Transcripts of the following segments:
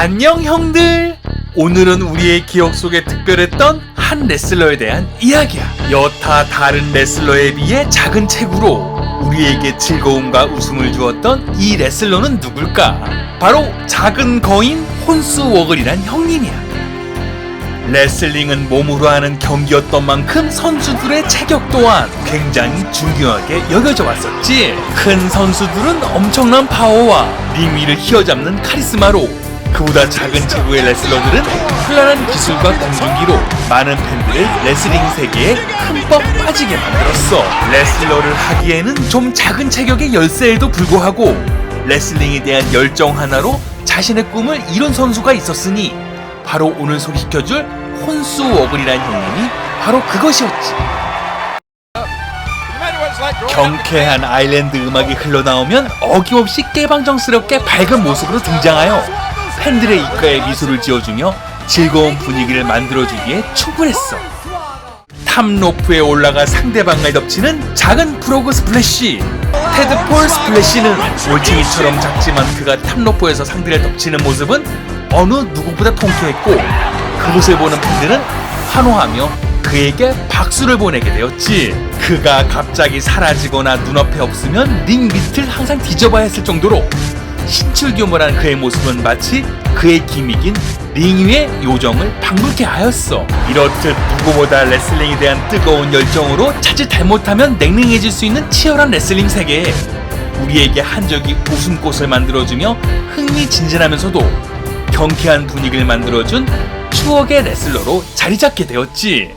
안녕 형들! 오늘은 우리의 기억 속에 특별했던 한 레슬러에 대한 이야기야. 여타 다른 레슬러에 비해 작은 체구로 우리에게 즐거움과 웃음을 주었던 이 레슬러는 누굴까? 바로 작은 거인 혼수 워글이란 형님이야. 레슬링은 몸으로 하는 경기였던 만큼 선수들의 체격 또한 굉장히 중요하게 여겨져 왔었지. 큰 선수들은 엄청난 파워와 링 위를 휘어잡는 카리스마로, 그보다 작은 체구의 레슬러들은 현란한 기술과 공중기로 많은 팬들을 레슬링 세계에 흠뻑 빠지게 만들었어. 레슬러를 하기에는 좀 작은 체격의 열세에도 불구하고 레슬링에 대한 열정 하나로 자신의 꿈을 이룬 선수가 있었으니 바로 오늘 소개시켜줄 혼수 워글이란 형님이 바로 그것이었지. 경쾌한 아일랜드 음악이 흘러나오면 어김없이 깨방정스럽게 밝은 모습으로 등장하여 팬들의 입가에 미소를 지어주며 즐거운 분위기를 만들어주기에 충분했어. 탑로프에 올라가 상대방을 덮치는 작은 프로그 스플래시. 테드폴 스플래시는 올챙이처럼 작지만 그가 탑로프에서 상대를 덮치는 모습은 어느 누구보다 통쾌했고, 그곳을 보는 팬들은 환호하며 그에게 박수를 보내게 되었지. 그가 갑자기 사라지거나 눈앞에 없으면 링 밑을 항상 뒤져봐야 했을 정도로 신출규모란 그의 모습은 마치 그의 기믹인 링 위의 요정을 방불케 하였어. 이렇듯 누구보다 레슬링에 대한 뜨거운 열정으로 자칫 잘못하면 냉랭해질 수 있는 치열한 레슬링 세계에 우리에게 한 적이 웃음꽃을 만들어주며 흥미진진하면서도 경쾌한 분위기를 만들어준 추억의 레슬러로 자리잡게 되었지.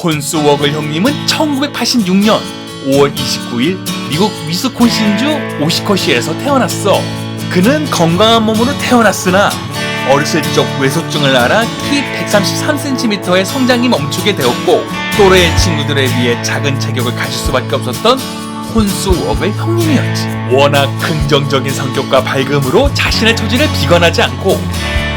혼수 워글 형님은 1986년 5월 29일 미국 위스콘신주 오시커시에서 태어났어. 그는 건강한 몸으로 태어났으나 어렸을 적 외소증을 앓아 키 133cm의 성장이 멈추게 되었고, 또래의 친구들에 비해 작은 체격을 가질 수밖에 없었던 혼수 워글 형님이었지. 워낙 긍정적인 성격과 밝음으로 자신의 처지를 비관하지 않고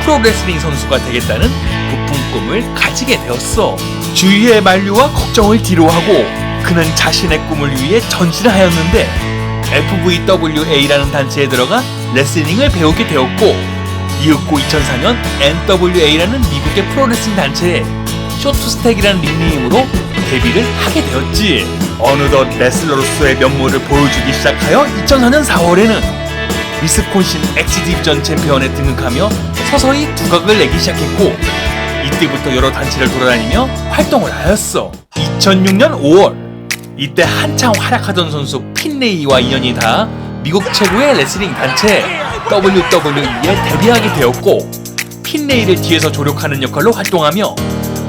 프로레슬링 선수가 되겠다는 부푼 꿈을 가지게 되었어. 주위의 만류와 걱정을 뒤로하고 그는 자신의 꿈을 위해 전진을 하였는데 FVWA라는 단체에 들어가 레슬링을 배우게 되었고, 이윽고 2004년 NWA라는 미국의 프로레슬링 단체에 쇼트스택이라는 닉네임으로 데뷔를 하게 되었지. 어느덧 레슬러로서의 면모를 보여주기 시작하여 2004년 4월에는 위스콘신 엑스디비전 챔피언에 등극하며 서서히 두각을 내기 시작했고, 이때부터 여러 단체를 돌아다니며 활동을 하였어. 2006년 5월, 이때 한창 활약하던 선수 핀레이와 인연이 닿아 미국 최고의 레슬링 단체 WWE에 데뷔하게 되었고, 핀레이를 뒤에서 조력하는 역할로 활동하며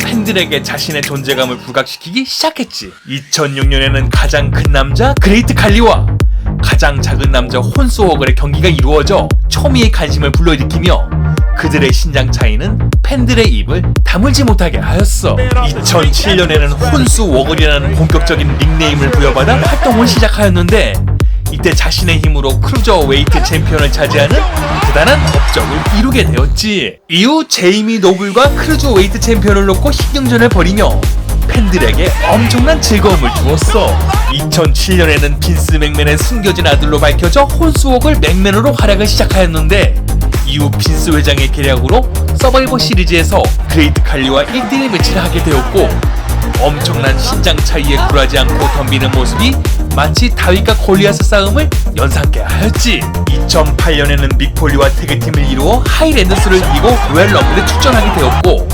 팬들에게 자신의 존재감을 부각시키기 시작했지. 2006년에는 가장 큰 남자 그레이트 칼리와 가장 작은 남자 혼수 워글의 경기가 이루어져 초미의 관심을 불러일으키며 그들의 신장 차이는 팬들의 입을 다물지 못하게 하였어. 2007년에는 혼수 워글이라는 본격적인 닉네임을 부여받아 활동을 시작하였는데, 이때 자신의 힘으로 크루저 웨이트 챔피언을 차지하는 대단한 업적을 이루게 되었지. 이후 제이미 노블과 크루저 웨이트 챔피언을 놓고 신경전을 벌이며 팬들에게 엄청난 즐거움을 주었어. 2007년에는 빈스 맥맨의 숨겨진 아들로 밝혀져 혼수 워글 맥맨으로 활약을 시작하였는데, 이후 빈스 회장의 계략으로 서바이버 시리즈에서 그레이트 칼리와 1대1 매치를 하게 되었고, 엄청난 신장 차이에 굴하지 않고 덤비는 모습이 마치 다윗과 골리앗의 싸움을 연상케 하였지. 2008년에는 믹폴리와 태그팀을 이루어 하이랜더스를 이기고 로얄 럼블에 출전하게 되었고,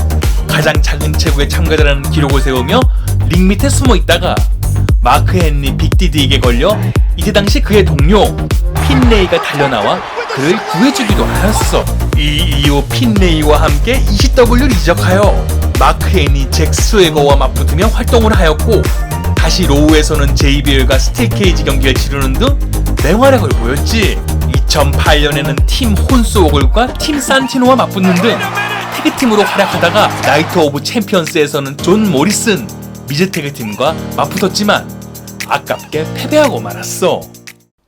가장 작은 체구의 참가자라는 기록을 세우며 링 밑에 숨어있다가 마크 헨리 빅디디에게 걸려 이때 당시 그의 동료 핀레이가 달려나와 그를 구해주기도 하였어. 이 이후 핀레이와 함께 ECW를 이적하여 마크 헨리 잭 스웨거와 맞붙으며 활동을 하였고, 다시 로우에서는 JBL과 스틸 케이지 경기를 치르는 등 맹활약을 보였지. 2008년에는 팀 혼수 워글과 팀 산티노와 맞붙는 등 태그팀으로 활약하다가 나이트 오브 챔피언스에서는 존 모리슨 미즈 태그팀과 맞붙었지만 아깝게 패배하고 말았어.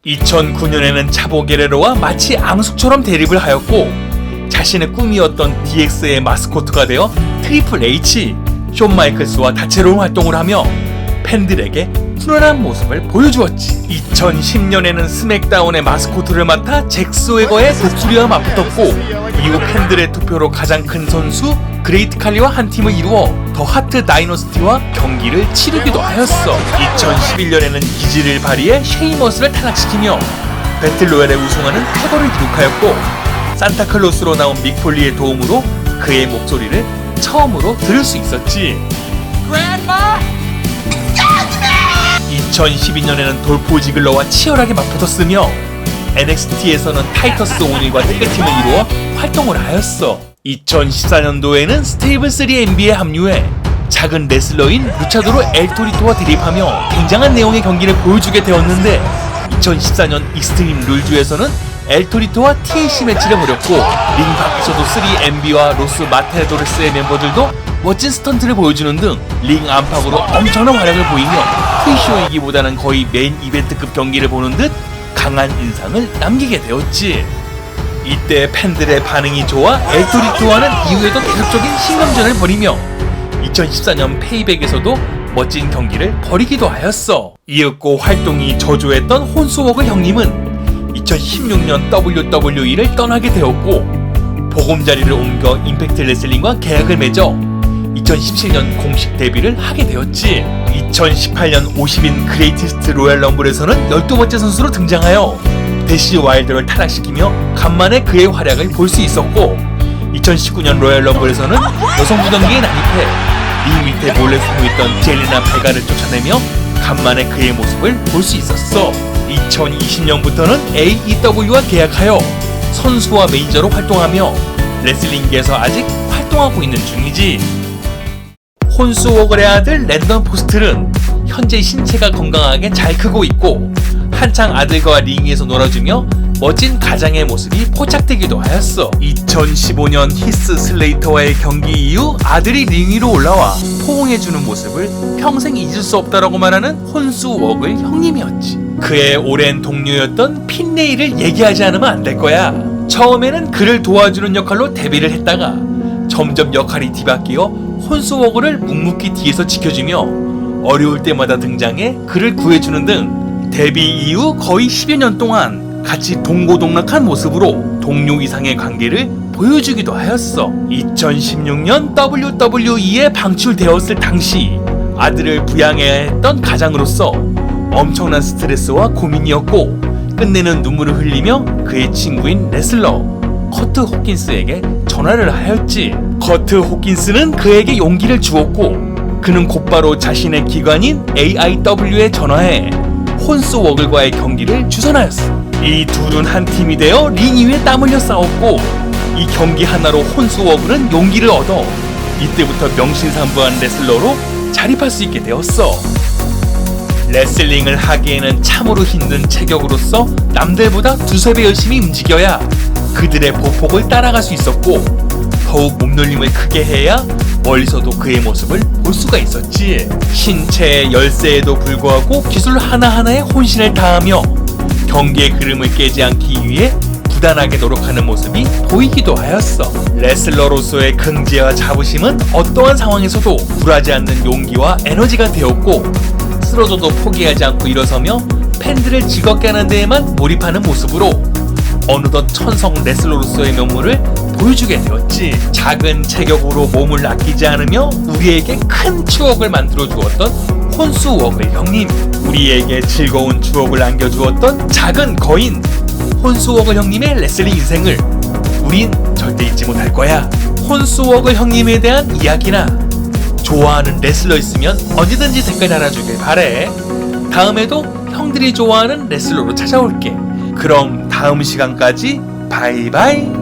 2009년에는 차보 게레로와 마치 앙숙처럼 대립을 하였고, 자신의 꿈이었던 DX의 마스코트가 되어 트리플 H, 숀 마이클스와 다채로운 활동을 하며 팬들에게 훈훈한 모습을 보여주었지. 2010년에는 스맥다운의 마스코트를 맡아 잭 스웨거의 독수리와 맞붙었고, 이후 팬들의 투표로 가장 큰 선수 그레이트 칼리와 한 팀을 이루어 더 하트 다이너스티와 경기를 치르기도 하였어. 2011년에는 기질을 발휘해 쉐이머스를 탈락시키며 배틀로얄에 우승하는 쾌거를 기록하였고, 산타클로스로 나온 믹폴리의 도움으로 그의 목소리를 처음으로 들을 수 있었지. 2012년에는 돌프 지글러와 치열하게 맞붙었으며 NXT에서는 타이터스 오닐과 태그팀을 이루어 활동을 하였어. 2014년도에는 스테이블 3MB에 합류해 작은 레슬러인 루차도르 엘토리토와 대립하며 굉장한 내용의 경기를 보여주게 되었는데, 2014년 익스트림 룰즈에서는 엘토리토와 TLC 매치를 벌였고, 링 밖에서도 3MB와 로스 마테도레스의 멤버들도 멋진 스턴트를 보여주는 등 링 안팎으로 엄청난 활약을 보이며 프리쇼이기보다는 거의 메인 이벤트급 경기를 보는 듯 강한 인상을 남기게 되었지. 이때 팬들의 반응이 좋아 엘토리토와는 이후에도 계속적인 신경전을 벌이며 2014년 페이백에서도 멋진 경기를 벌이기도 하였어. 이윽고 활동이 저조했던 혼스워그 형님은 2016년 WWE를 떠나게 되었고, 보금자리를 옮겨 임팩트 레슬링과 계약을 맺어 2017년 공식 데뷔를 하게 되었지. 2018년 50인 그레이티스트 로얄 럼블에서는 12번째 선수로 등장하여 대시 와일드를 탈락시키며 간만에 그의 활약을 볼 수 있었고, 2019년 로얄 럼블에서는 여성부 경기에 난입해 링 밑에 몰래 숨어있던 젤리나 베가를 쫓아내며 간만에 그의 모습을 볼 수 있었어. 2020년부터는 AEW와 계약하여 선수와 매니저로 활동하며 레슬링계에서 아직 활동하고 있는 중이지. 혼스워글의 아들 랜던 포스틀은 현재 신체가 건강하게 잘 크고 있고, 한창 아들과 링 위에서 놀아주며 멋진 가장의 모습이 포착되기도 하였어. 2015년 히스 슬레이터와의 경기 이후 아들이 링 위로 올라와 포옹해주는 모습을 평생 잊을 수 없다라고 말하는 혼스워글 형님이었지. 그의 오랜 동료였던 핀네이를 얘기하지 않으면 안 될 거야. 처음에는 그를 도와주는 역할로 데뷔를 했다가 점점 역할이 뒤바뀌어 혼스워그를 묵묵히 뒤에서 지켜주며 어려울 때마다 등장해 그를 구해주는 등 데뷔 이후 거의 10여 년 동안 같이 동고동락한 모습으로 동료 이상의 관계를 보여주기도 하였어. 2016년 WWE에 방출되었을 당시 아들을 부양해야 했던 가장으로서 엄청난 스트레스와 고민이었고, 끝내는 눈물을 흘리며 그의 친구인 레슬러 커트 호킨스에게 전화를 하였지. 커트 호킨스는 그에게 용기를 주었고, 그는 곧바로 자신의 기관인 AIW에 전화해 혼스워글과의 경기를 주선하였어. 이 둘은 한 팀이 되어 링 위에 땀 흘려 싸웠고, 이 경기 하나로 혼스워글은 용기를 얻어 이때부터 명실상부한 레슬러로 자립할 수 있게 되었어. 레슬링을 하기에는 참으로 힘든 체격으로서 남들보다 두세 배 열심히 움직여야 그들의 보폭을 따라갈 수 있었고, 더욱 몸놀림을 크게 해야 멀리서도 그의 모습을 볼 수가 있었지. 신체의 열세에도 불구하고 기술 하나하나에 혼신을 다하며 경기의 흐름을 깨지 않기 위해 부단하게 노력하는 모습이 보이기도 하였어. 레슬러로서의 긍지와 자부심은 어떠한 상황에서도 굴하지 않는 용기와 에너지가 되었고, 쓰러져도 포기하지 않고 일어서며 팬들을 즐겁게 하는 데에만 몰입하는 모습으로 어느덧 천성 레슬러로서의 면모를 보여주게 되었지. 작은 체격으로 몸을 아끼지 않으며 우리에게 큰 추억을 만들어 주었던 혼스워글 형님, 우리에게 즐거운 추억을 안겨주었던 작은 거인 혼스워글 형님의 레슬링 인생을 우린 절대 잊지 못할 거야. 혼스워글 형님에 대한 이야기나 좋아하는 레슬러 있으면 언제든지 댓글 달아주길 바래. 다음에도 형들이 좋아하는 레슬러로 찾아올게. 그럼 다음 시간까지 바이바이.